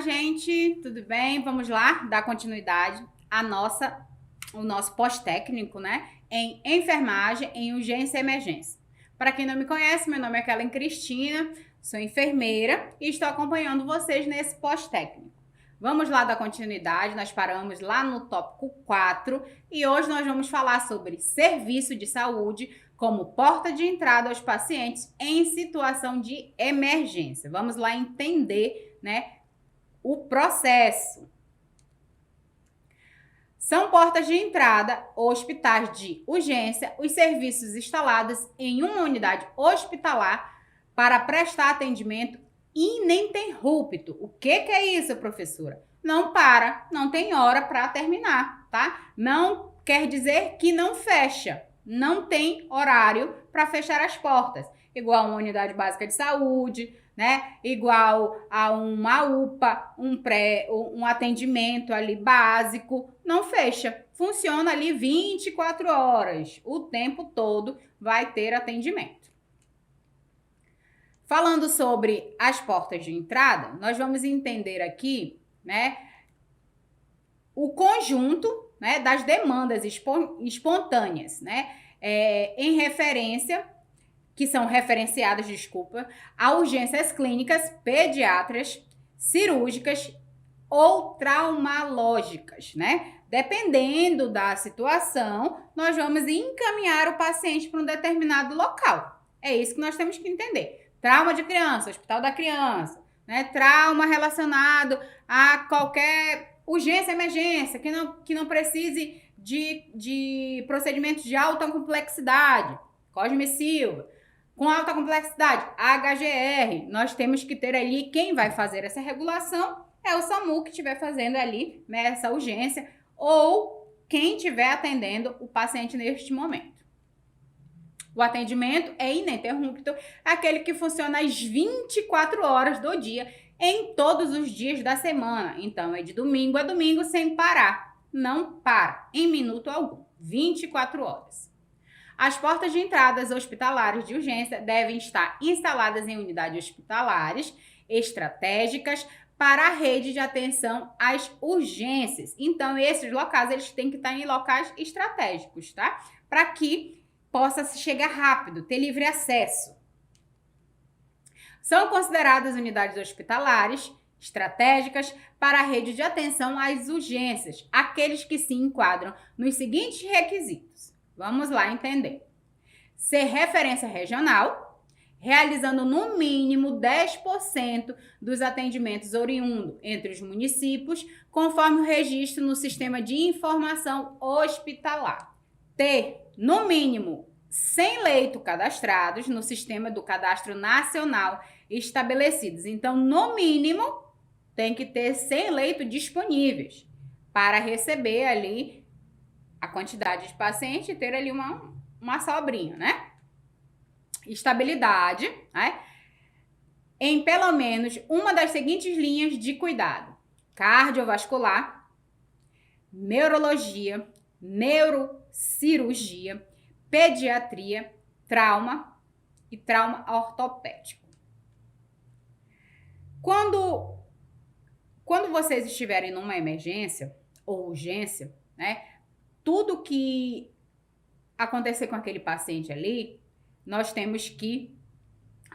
gente, tudo bem? Vamos lá dar continuidade ao nosso pós-técnico, né? Em enfermagem, em urgência e emergência. Para quem não me conhece, meu nome é Kellen Cristina, sou enfermeira e estou acompanhando vocês nesse pós-técnico. Vamos lá dar continuidade, nós paramos lá no tópico 4 e hoje nós vamos falar sobre serviço de saúde como porta de entrada aos pacientes em situação de emergência. Vamos lá entender, né, o processo. São portas de entrada, hospitais de urgência, os serviços instalados em uma unidade hospitalar para prestar atendimento ininterrupto. O que é isso, professora? Não para, não tem hora para terminar, tá? Não quer dizer que não fecha, não tem horário para fechar as portas. Igual uma unidade básica de saúde, né? Igual a uma UPA, um atendimento ali básico, não fecha. Funciona ali 24 horas, o tempo todo vai ter atendimento. Falando sobre as portas de entrada, nós vamos entender aqui, né, o conjunto, né, das demandas espontâneas, né, em referência, que são referenciadas, a urgências clínicas, pediátricas, cirúrgicas ou traumatológicas, né? Dependendo da situação, nós vamos encaminhar o paciente para um determinado local. É isso que nós temos que entender. Trauma de criança, hospital da criança, né? Trauma relacionado a qualquer urgência, emergência, que não precise de procedimentos de alta complexidade. Cosme Silva. Com alta complexidade, HGR, nós temos que ter ali quem vai fazer essa regulação é o SAMU que estiver fazendo ali, né, essa urgência ou quem estiver atendendo o paciente neste momento. O atendimento é ininterrupto, aquele que funciona às 24 horas do dia, em todos os dias da semana. Então, é de domingo a domingo sem parar. Não para, em minuto algum. 24 horas. As portas de entradas hospitalares de urgência devem estar instaladas em unidades hospitalares estratégicas para a rede de atenção às urgências. Então, esses locais, eles têm que estar em locais estratégicos, tá? Para que possa se chegar rápido, ter livre acesso. São consideradas unidades hospitalares estratégicas para a rede de atenção às urgências, aqueles que se enquadram nos seguintes requisitos. Vamos lá entender. Ser referência regional, realizando no mínimo 10% dos atendimentos oriundos entre os municípios, conforme o registro no Sistema de Informação Hospitalar. Ter, no mínimo, 100 leitos cadastrados no Sistema do Cadastro Nacional estabelecidos. Então, no mínimo, tem que ter 100 leitos disponíveis para receber ali a quantidade de pacientes e ter ali uma sobrinha, né? Estabilidade, né? Em pelo menos uma das seguintes linhas de cuidado: cardiovascular, neurologia, neurocirurgia, pediatria, trauma e trauma ortopédico. Quando vocês estiverem numa emergência ou urgência, né? Tudo que acontecer com aquele paciente ali, nós temos que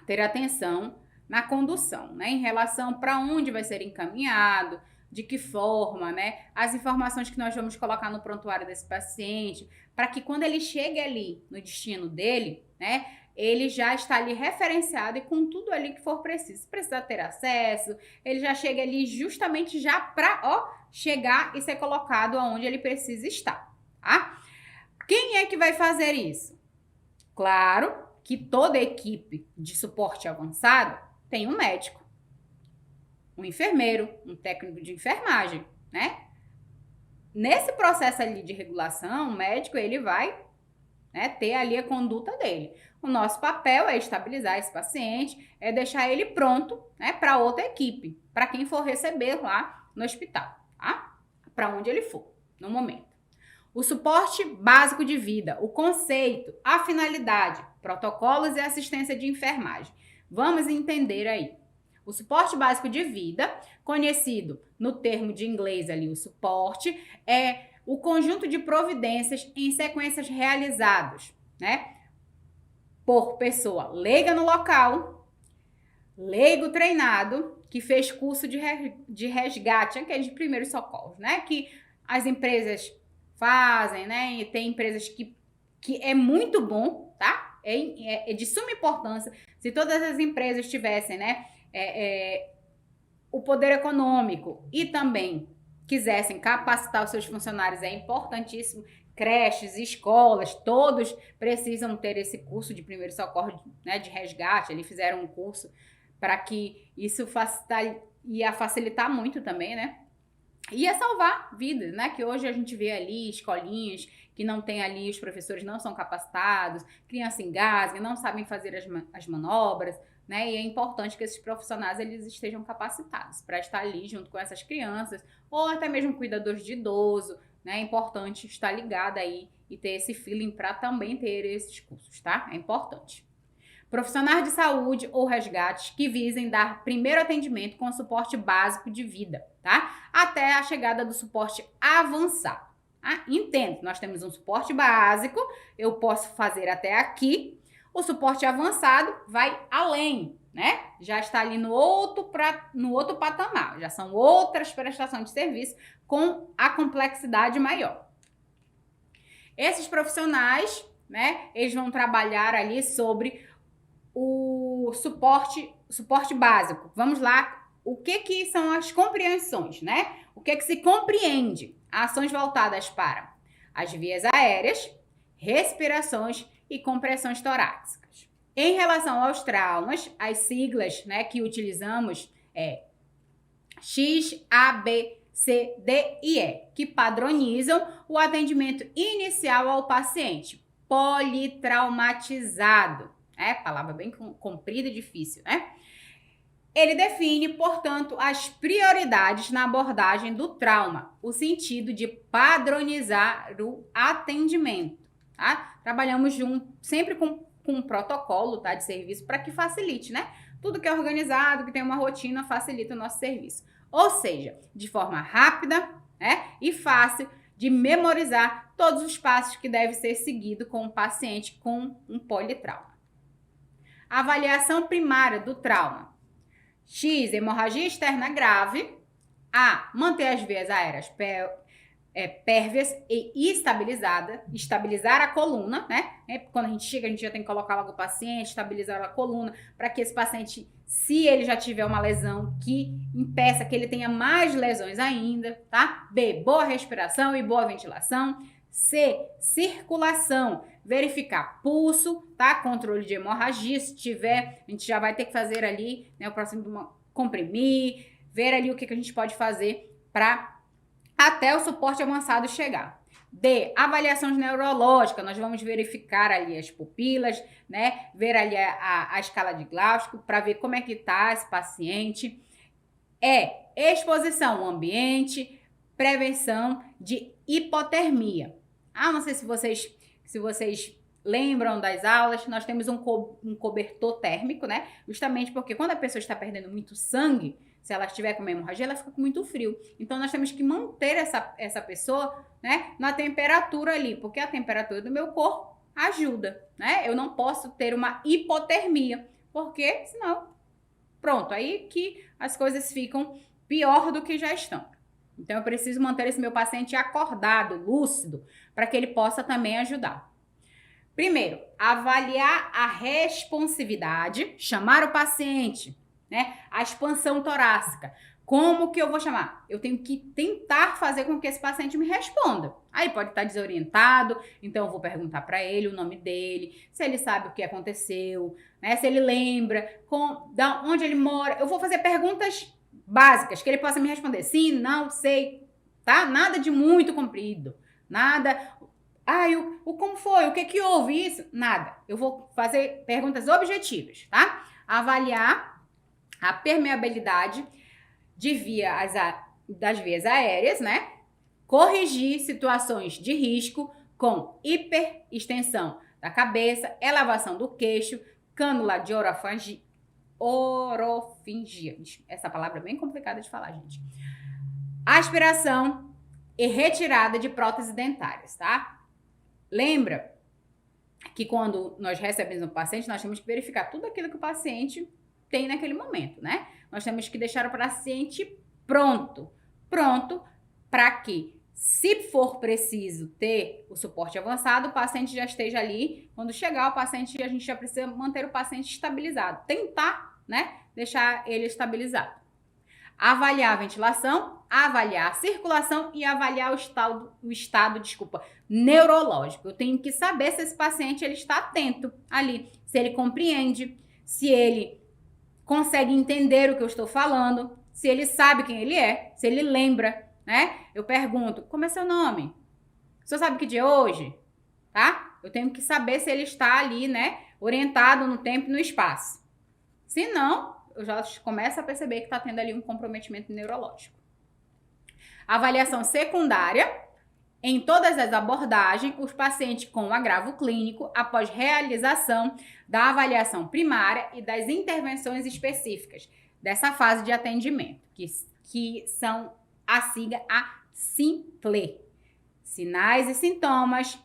ter atenção na condução, né? Em relação para onde vai ser encaminhado, de que forma, né? As informações que nós vamos colocar no prontuário desse paciente, para que quando ele chegue ali no destino dele, né? Ele já está ali referenciado e com tudo ali que for preciso. Se precisar ter acesso, ele já chega ali justamente já para, chegar e ser colocado aonde ele precisa estar. Tá? Quem é que vai fazer isso? Claro que toda equipe de suporte avançado tem um médico, um enfermeiro, um técnico de enfermagem, né? Nesse processo ali de regulação, o médico ele vai, né, ter ali a conduta dele. O nosso papel é estabilizar esse paciente, é deixar ele pronto, né, para outra equipe, para quem for receber lá no hospital, tá? Para onde ele for, no momento. O suporte básico de vida, o conceito, a finalidade, protocolos e assistência de enfermagem. Vamos entender aí. O suporte básico de vida, conhecido no termo de inglês ali, o suporte, é o conjunto de providências em sequências realizados, né, por pessoa leiga no local, leigo treinado, que fez curso de resgate, aquele de primeiros socorros, né, que as empresas fazem, né, e tem empresas que é muito bom, tá? É de suma importância. Se todas as empresas tivessem, né, o poder econômico e também quisessem capacitar os seus funcionários, é importantíssimo. Creches, escolas, todos precisam ter esse curso de primeiro socorro, né, de resgate. Eles fizeram um curso para que isso ia facilitar muito também, né? Ia salvar vidas, né? Que hoje a gente vê ali escolinhas que não tem ali, os professores não são capacitados, criança engasga, não sabem fazer as manobras, né? E é importante que esses profissionais eles estejam capacitados para estar ali junto com essas crianças, ou até mesmo cuidadores de idoso, né? É importante estar ligado aí e ter esse feeling para também ter esses cursos, tá? É importante. Profissionais de saúde ou resgates que visem dar primeiro atendimento com suporte básico de vida, tá? Até a chegada do suporte avançado. Ah, entendo, nós temos um suporte básico, eu posso fazer até aqui. O suporte avançado vai além, né? Já está ali no outro patamar, já são outras prestações de serviço com a complexidade maior. Esses profissionais, né, eles vão trabalhar ali sobre o suporte básico. Vamos lá, o que são as compreensões, né? O que se compreende? Ações voltadas para as vias aéreas, respirações e compressões torácicas. Em relação aos traumas, as siglas, né, que utilizamos é X, A, B, C, D e E, que padronizam o atendimento inicial ao paciente politraumatizado. Palavra bem comprida e difícil, né? Ele define, portanto, as prioridades na abordagem do trauma, o sentido de padronizar o atendimento, tá? Trabalhamos sempre com um protocolo, tá, de serviço para que facilite, né? Tudo que é organizado, que tem uma rotina, facilita o nosso serviço. Ou seja, de forma rápida, né, e fácil de memorizar todos os passos que deve ser seguido com o paciente com um politrauma. Avaliação primária do trauma. X, hemorragia externa grave. A, manter as vias aéreas pérvias e estabilizar a coluna, né? Quando a gente chega, a gente já tem que colocar logo o paciente, estabilizar a coluna, para que esse paciente, se ele já tiver uma lesão que impeça que ele tenha mais lesões ainda, tá? B, boa respiração e boa ventilação. C, circulação, verificar pulso, tá? Controle de hemorragia, se tiver, a gente já vai ter que fazer ali, né? O próximo comprimir, ver ali o que a gente pode fazer para até o suporte avançado chegar. D, avaliações neurológicas, nós vamos verificar ali as pupilas, né? Ver ali a escala de Glasgow para ver como é que tá esse paciente. E, exposição ao ambiente, prevenção de hipotermia. Não sei se vocês lembram das aulas, nós temos um cobertor térmico, né? Justamente porque quando a pessoa está perdendo muito sangue, se ela estiver com uma hemorragia, ela fica com muito frio. Então, nós temos que manter essa pessoa, né, na temperatura ali, porque a temperatura do meu corpo ajuda, né? Eu não posso ter uma hipotermia, porque senão, pronto, aí que as coisas ficam pior do que já estão. Então, eu preciso manter esse meu paciente acordado, lúcido, para que ele possa também ajudar. Primeiro, avaliar a responsividade, chamar o paciente, né? A expansão torácica. Como que eu vou chamar? Eu tenho que tentar fazer com que esse paciente me responda. Aí pode estar desorientado, então eu vou perguntar para ele o nome dele, se ele sabe o que aconteceu, né? Se ele lembra, da onde ele mora. Eu vou fazer perguntas básicas, que ele possa me responder sim, não, sei, tá? Nada de muito comprido, nada... como foi? O que houve isso? Nada. Eu vou fazer perguntas objetivas, tá? Avaliar a permeabilidade das vias aéreas, né? Corrigir situações de risco com hiperextensão da cabeça, elevação do queixo, cânula de orofaringe, orofingia. Essa palavra é bem complicada de falar, gente. Aspiração e retirada de próteses dentárias, tá? Lembra que quando nós recebemos um paciente, nós temos que verificar tudo aquilo que o paciente tem naquele momento, né? Nós temos que deixar o paciente pronto para que, se for preciso ter o suporte avançado, o paciente já esteja ali. Quando chegar o paciente, a gente já precisa manter o paciente estabilizado, tentar, né, deixar ele estabilizado. Avaliar a ventilação, avaliar a circulação e avaliar o estado neurológico. Eu tenho que saber se esse paciente ele está atento ali, se ele compreende, se ele consegue entender o que eu estou falando, se ele sabe quem ele é, se ele lembra, né? Eu pergunto, como é seu nome? O senhor sabe que dia é hoje? Tá? Eu tenho que saber se ele está ali, né, orientado no tempo e no espaço. Se não, eu já começo a perceber que está tendo ali um comprometimento neurológico. Avaliação secundária. Em todas as abordagens, os pacientes com agravo clínico, após realização da avaliação primária e das intervenções específicas dessa fase de atendimento, que são a sigla SINPLE. Sinais e sintomas,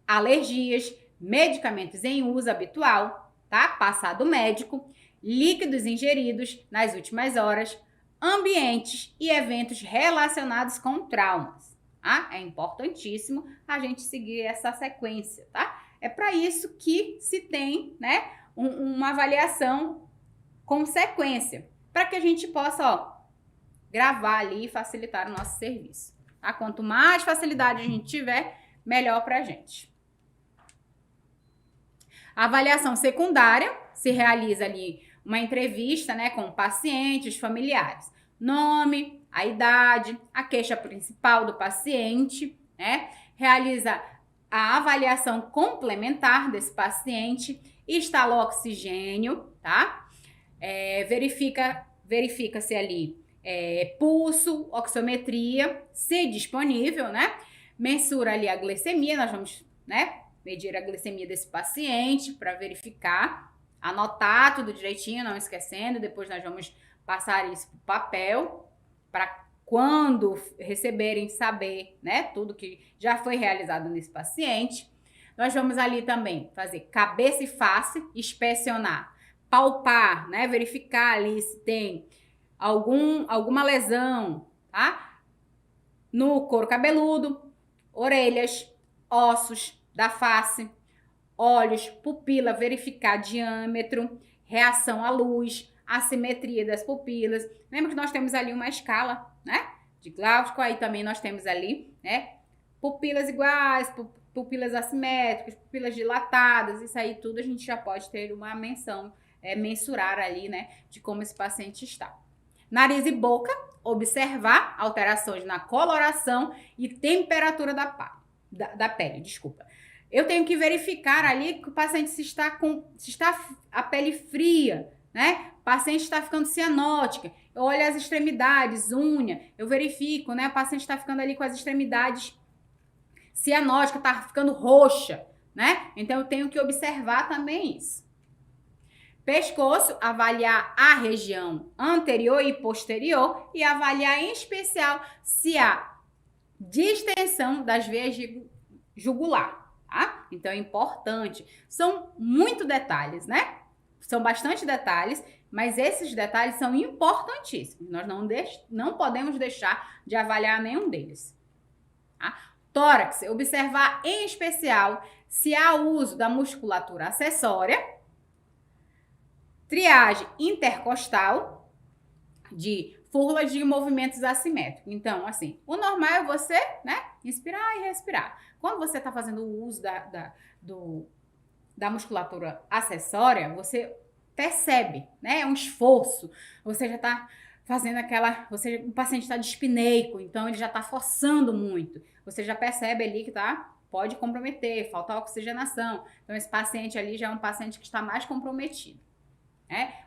alergias, medicamentos em uso habitual, tá? Passado médico, líquidos ingeridos nas últimas horas, ambientes e eventos relacionados com traumas. Ah, é importantíssimo a gente seguir essa sequência, tá? É para isso que se tem, né, uma avaliação com sequência, para que a gente possa, gravar ali e facilitar o nosso serviço, tá? Quanto mais facilidade a gente tiver, melhor para a gente. A avaliação secundária se realiza ali uma entrevista, né, com pacientes, familiares. Nome, a idade, a queixa principal do paciente, né? Realiza a avaliação complementar desse paciente, instala o oxigênio, tá? Verifica-se ali pulso, oxiometria, se disponível, né? Mensura ali a glicemia, nós vamos, né, medir a glicemia desse paciente para verificar, anotar tudo direitinho, não esquecendo, depois nós vamos passar isso para o papel, para quando receberem saber, né, tudo que já foi realizado nesse paciente. Nós vamos ali também fazer cabeça e face, inspecionar, palpar, né, verificar ali se tem alguma lesão, tá? No couro cabeludo, orelhas, ossos da face, olhos, pupila, verificar diâmetro, reação à luz, assimetria das pupilas. Lembra que nós temos ali uma escala, né, de Glauco, aí também nós temos ali, né, pupilas iguais, pupilas assimétricas, pupilas dilatadas, isso aí tudo a gente já pode ter uma menção, mensurar ali, né, de como esse paciente está. Nariz e boca, observar alterações na coloração e temperatura da pele, desculpa. Eu tenho que verificar ali que o paciente se está a pele fria, né? O paciente está ficando cianótica. Eu olho as extremidades, unha, eu verifico, né? O paciente está ficando ali com as extremidades cianóticas, está ficando roxa, né? Então eu tenho que observar também isso. Pescoço, avaliar a região anterior e posterior e avaliar em especial se há distensão das veias jugular, tá? Então é importante. São muitos detalhes, né? São bastante detalhes, mas esses detalhes são importantíssimos. Nós não podemos deixar de avaliar nenhum deles. Tá? Tórax, observar em especial se há uso da musculatura acessória. Triagem intercostal de furlas de movimentos assimétricos. Então, assim, o normal é você, né, inspirar e respirar. Quando você está fazendo o uso da musculatura acessória, você percebe, né, é um esforço. Você já está fazendo o paciente está dispneico, então ele já está forçando muito. Você já percebe ali que pode comprometer, falta oxigenação. Então, esse paciente ali já é um paciente que está mais comprometido.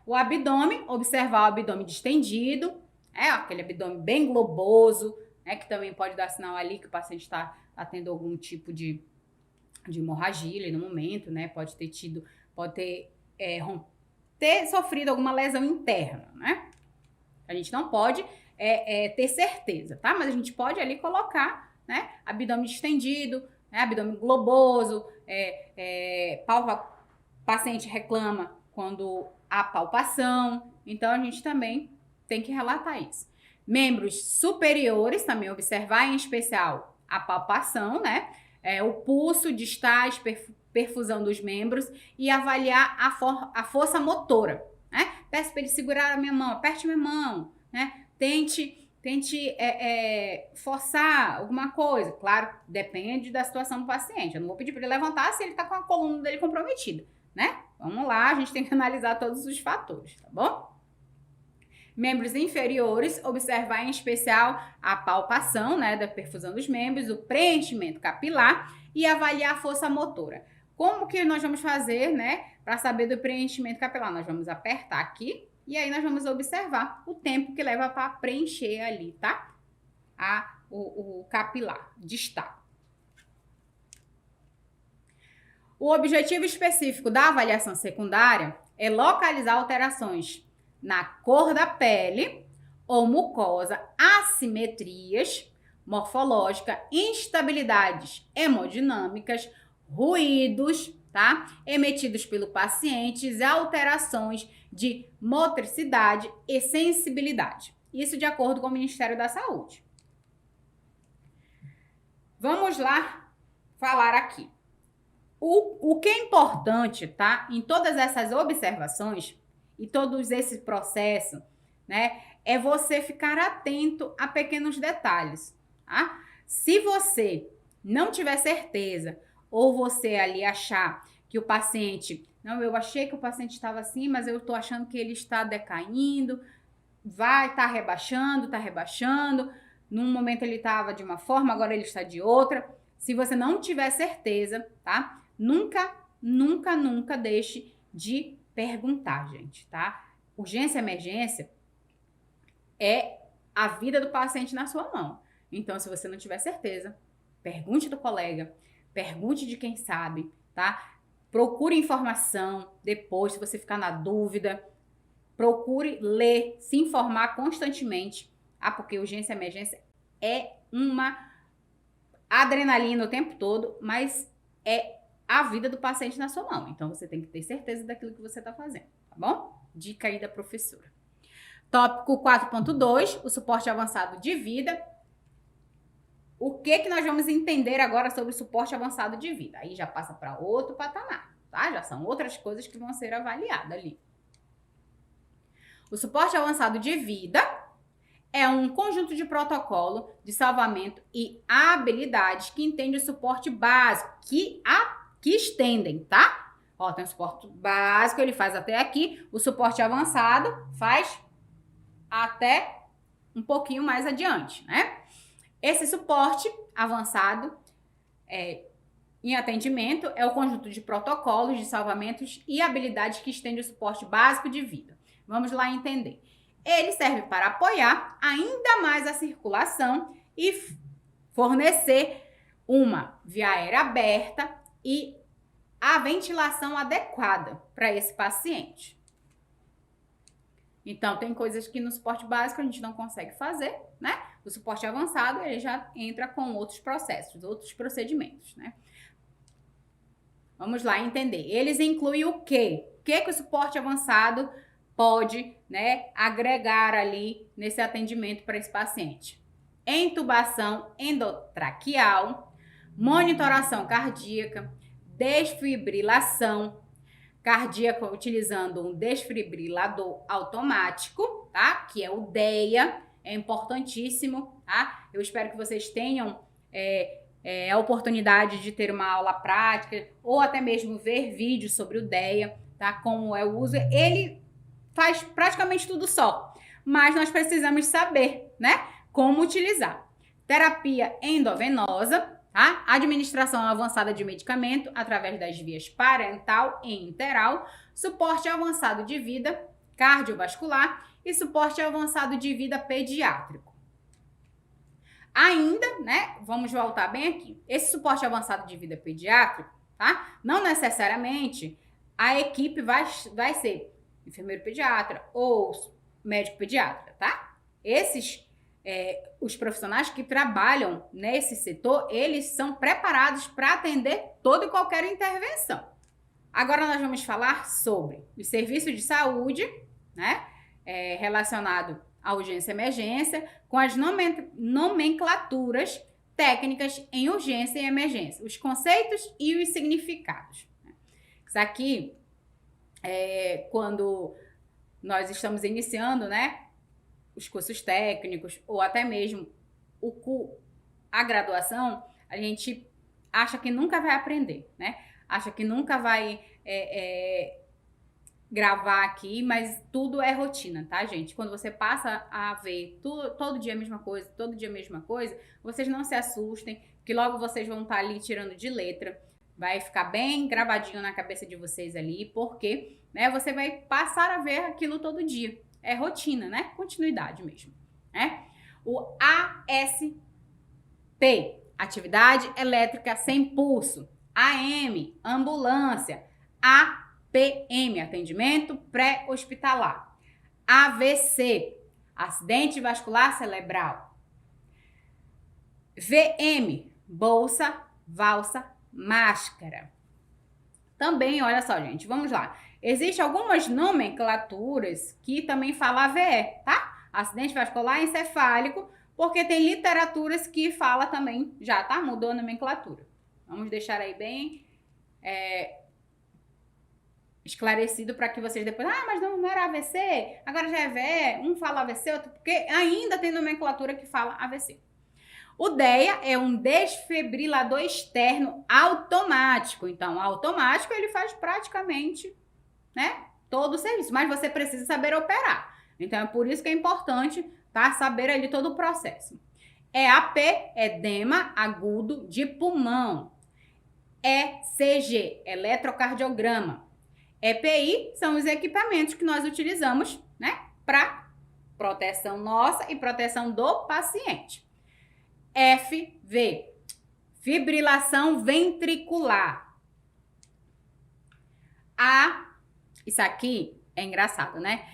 O abdômen, observar o abdômen distendido, aquele abdômen bem globoso, que também pode dar sinal ali que o paciente está tendo algum tipo de hemorragia ali no momento, né? Pode ter ter sofrido alguma lesão interna, né? A gente não pode ter certeza, tá? Mas a gente pode ali colocar, né? Abdômen distendido, né? Abdômen globoso, paciente reclama quando há palpação, então a gente também tem que relatar isso. Membros superiores, também observar em especial a palpação, né? O pulso, distais, perfusão dos membros e avaliar a força motora, né? Peço para ele segurar a minha mão, aperte minha mão, né? Tente forçar alguma coisa. Claro, depende da situação do paciente. Eu não vou pedir para ele levantar se ele está com a coluna dele comprometida, né? Vamos lá, a gente tem que analisar todos os fatores, tá bom? Membros inferiores, observar em especial a palpação, né, da perfusão dos membros, o preenchimento capilar e avaliar a força motora. Como que nós vamos fazer, né, para saber do preenchimento capilar? Nós vamos apertar aqui e aí nós vamos observar o tempo que leva para preencher ali, tá? O capilar distal. O objetivo específico da avaliação secundária é localizar alterações na cor da pele ou mucosa, assimetrias morfológicas, instabilidades hemodinâmicas, ruídos, tá? Emitidos pelo paciente e alterações de motricidade e sensibilidade. Isso de acordo com o Ministério da Saúde. Vamos lá falar aqui. O que é importante, tá? Em todas essas observações e todos esse processo, né? É você ficar atento a pequenos detalhes, tá? Se você não tiver certeza ou você ali achar que o paciente... Não, eu achei que o paciente estava assim, mas eu tô achando que ele está decaindo, vai estar rebaixando, num momento ele estava de uma forma, agora ele está de outra. Se você não tiver certeza, tá? Nunca deixe de perguntar, gente, tá? Urgência e emergência é a vida do paciente na sua mão. Então, se você não tiver certeza, pergunte do colega, pergunte de quem sabe, tá? Procure informação depois, se você ficar na dúvida. Procure ler, se informar constantemente, porque urgência e emergência é uma adrenalina o tempo todo, mas é a vida do paciente na sua mão. Então, você tem que ter certeza daquilo que você está fazendo, tá bom? Dica aí da professora. Tópico 4.2, o suporte avançado de vida. O que nós vamos entender agora sobre o suporte avançado de vida? Aí já passa para outro patamar, tá? Já são outras coisas que vão ser avaliadas ali. O suporte avançado de vida é um conjunto de protocolo de salvamento e habilidades que entende o suporte básico, que estendem, tá? Ó, tem o suporte básico, ele faz até aqui. O suporte avançado faz até um pouquinho mais adiante, né? Esse suporte avançado em atendimento é o conjunto de protocolos de salvamentos e habilidades que estende o suporte básico de vida. Vamos lá entender. Ele serve para apoiar ainda mais a circulação e fornecer uma via aérea aberta e a ventilação adequada para esse paciente. Então, tem coisas que no suporte básico a gente não consegue fazer, né? O suporte avançado, ele já entra com outros processos, outros procedimentos, né? Vamos lá entender. Eles incluem o quê? O que o suporte avançado pode, né, agregar ali nesse atendimento para esse paciente? Intubação endotraqueal, monitoração cardíaca, desfibrilação cardíaca utilizando um desfibrilador automático, tá? Que é o DEA, é importantíssimo, tá? Eu espero que vocês tenham a oportunidade de ter uma aula prática ou até mesmo ver vídeos sobre o DEA, tá? Como é o uso. Ele faz praticamente tudo só, mas nós precisamos saber, né? Como utilizar. Terapia endovenosa, tá? Administração avançada de medicamento através das vias parental e interal, suporte avançado de vida cardiovascular e suporte avançado de vida pediátrico. Ainda, né? Vamos voltar bem aqui. Esse suporte avançado de vida pediátrico, tá? Não necessariamente a equipe vai ser enfermeiro pediatra ou médico pediatra, tá? Os profissionais que trabalham nesse setor, eles são preparados para atender toda e qualquer intervenção. Agora nós vamos falar sobre os serviços de saúde, né? Relacionado à urgência e emergência, com as nomenclaturas técnicas em urgência e emergência, os conceitos e os significados. Isso aqui quando nós estamos iniciando, né, os cursos técnicos ou até mesmo a graduação, a gente acha que nunca vai aprender, né? Acha que nunca vai gravar aqui, mas tudo é rotina, tá, gente? Quando você passa a ver todo dia a mesma coisa, todo dia a mesma coisa, vocês não se assustem, que logo vocês vão estar ali tirando de letra, vai ficar bem gravadinho na cabeça de vocês ali, porque, né, você vai passar a ver aquilo todo dia. É rotina, né? Continuidade mesmo, né? O ASP, atividade elétrica sem pulso. AM, ambulância. APM, atendimento pré-hospitalar. AVC, acidente vascular cerebral. VM, bolsa, valsa, máscara. Também, olha só, gente, vamos lá. Existem algumas nomenclaturas que também falam AVE, tá? Acidente vascular encefálico, porque tem literaturas que fala também, já, tá? Mudou a nomenclatura. Vamos deixar aí bem esclarecido para que vocês depois... mas não era AVC, agora já é VE, um fala AVC, outro... Porque ainda tem nomenclatura que fala AVC. O DEA é um desfibrilador externo automático. Então, automático ele faz praticamente, né, todo o serviço, mas você precisa saber operar. Então, é por isso que é importante, tá, saber ali todo o processo. EAP, edema agudo de pulmão. ECG, eletrocardiograma. EPI são os equipamentos que nós utilizamos, né, para proteção nossa e proteção do paciente. FV, fibrilação ventricular. Isso aqui é engraçado, né?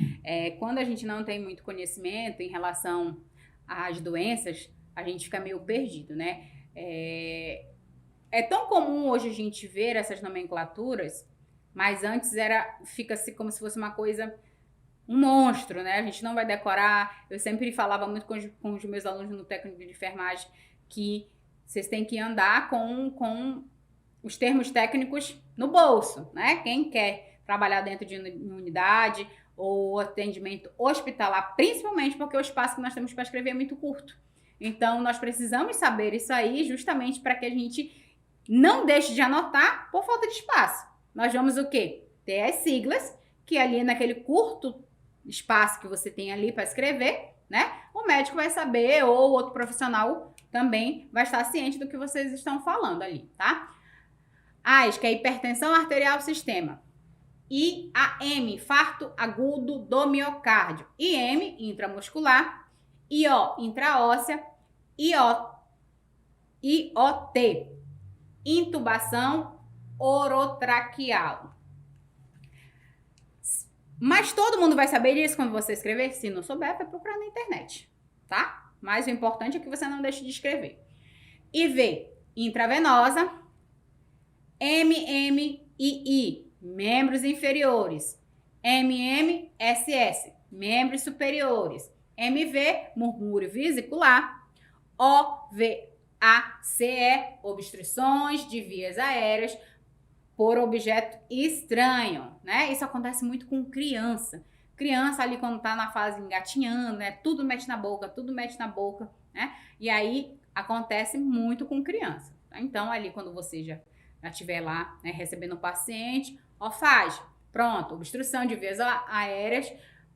Quando a gente não tem muito conhecimento em relação às doenças, a gente fica meio perdido, né? É tão comum hoje a gente ver essas nomenclaturas, mas antes fica-se como se fosse uma coisa, um monstro, né? A gente não vai decorar. Eu sempre falava muito com os meus alunos no técnico de enfermagem que vocês têm que andar com os termos técnicos no bolso, né? Quem quer trabalhar dentro de unidade ou atendimento hospitalar, principalmente porque o espaço que nós temos para escrever é muito curto. Então, nós precisamos saber isso aí justamente para que a gente não deixe de anotar por falta de espaço. Nós vamos o quê? Ter as siglas, que ali naquele curto espaço que você tem ali para escrever, né? O médico vai saber ou outro profissional também vai estar ciente do que vocês estão falando ali, tá? AS, que é hipertensão arterial sistema. IAM, infarto agudo do miocárdio. IM, intramuscular. IO, intraóssea. IOT, intubação orotraqueal. Mas todo mundo vai saber disso quando você escrever? Se não souber, vai procurar na internet, tá? Mas o importante é que você não deixe de escrever. IV, intravenosa. MMII, membros inferiores. MMSS, membros superiores. MV, murmúrio vesicular. OVACE, obstruções de vias aéreas por objeto estranho, né? Isso acontece muito com criança. Criança ali quando tá na fase engatinhando, né? Tudo mete na boca, né? E aí acontece muito com criança. Tá? Então ali quando você já estiver lá, né, recebendo o paciente, faz, pronto, obstrução de vias aéreas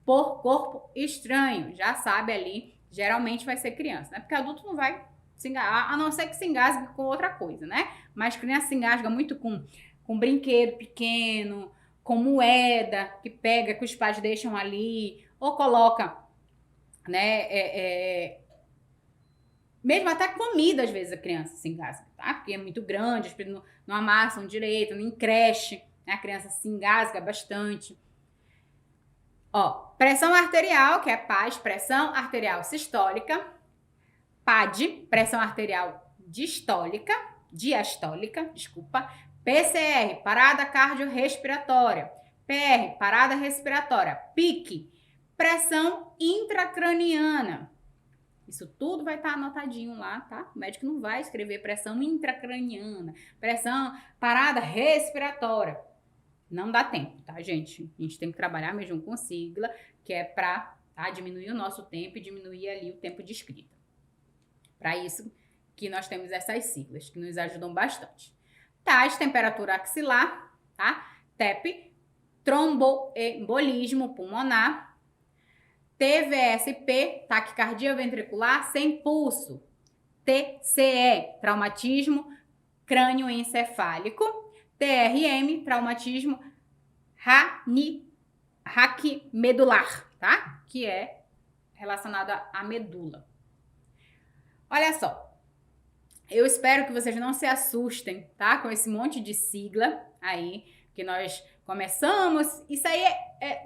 por corpo estranho. Já sabe ali, geralmente vai ser criança, né? Porque adulto não vai se engasgar, a não ser que se engasgue com outra coisa, né? Mas criança se engasga muito com brinquedo pequeno, com moeda que pega, que os pais deixam ali, ou coloca, né, mesmo até comida, às vezes a criança se engasga, tá? Porque é muito grande, as pessoas não amassam direito, nem creche, né? A criança se engasga bastante. Ó, pressão arterial, que é PAS, pressão arterial sistólica, PAD, pressão arterial diastólica, desculpa, PCR, parada cardiorrespiratória, PR, parada respiratória, PIC, pressão intracraniana. Isso tudo vai estar anotadinho lá, tá? O médico não vai escrever pressão intracraniana, pressão, parada respiratória. Não dá tempo, tá, gente? A gente tem que trabalhar mesmo com sigla, que é para diminuir o nosso tempo e diminuir ali o tempo de escrita. Para isso que nós temos essas siglas, que nos ajudam bastante. TAS, temperatura axilar, tá? TEP, tromboembolismo pulmonar. TVSP, taquicardia ventricular sem pulso. TCE, traumatismo crânioencefálico. TRM, traumatismo raquimedular, tá? Que é relacionado à medula. Olha só, eu espero que vocês não se assustem, tá? Com esse monte de sigla aí, que nós começamos. Isso aí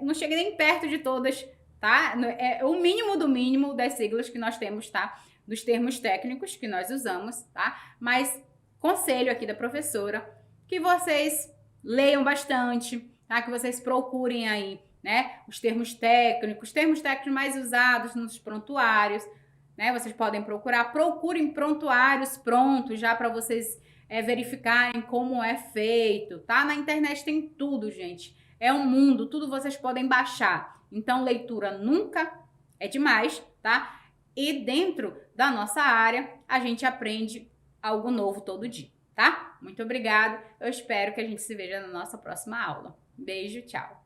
não chega nem perto de todas, tá? É o mínimo do mínimo das siglas que nós temos, tá? Dos termos técnicos que nós usamos, tá? Mas conselho aqui da professora, que vocês leiam bastante, tá? Que vocês procurem aí, né? Os termos técnicos mais usados nos prontuários, né? Vocês podem procurem prontuários prontos já para vocês verificarem como é feito, tá? Na internet tem tudo, gente. É um mundo, tudo vocês podem baixar. Então, leitura nunca é demais, tá? E dentro da nossa área, a gente aprende algo novo todo dia, tá? Muito obrigada. Eu espero que a gente se veja na nossa próxima aula. Beijo, tchau.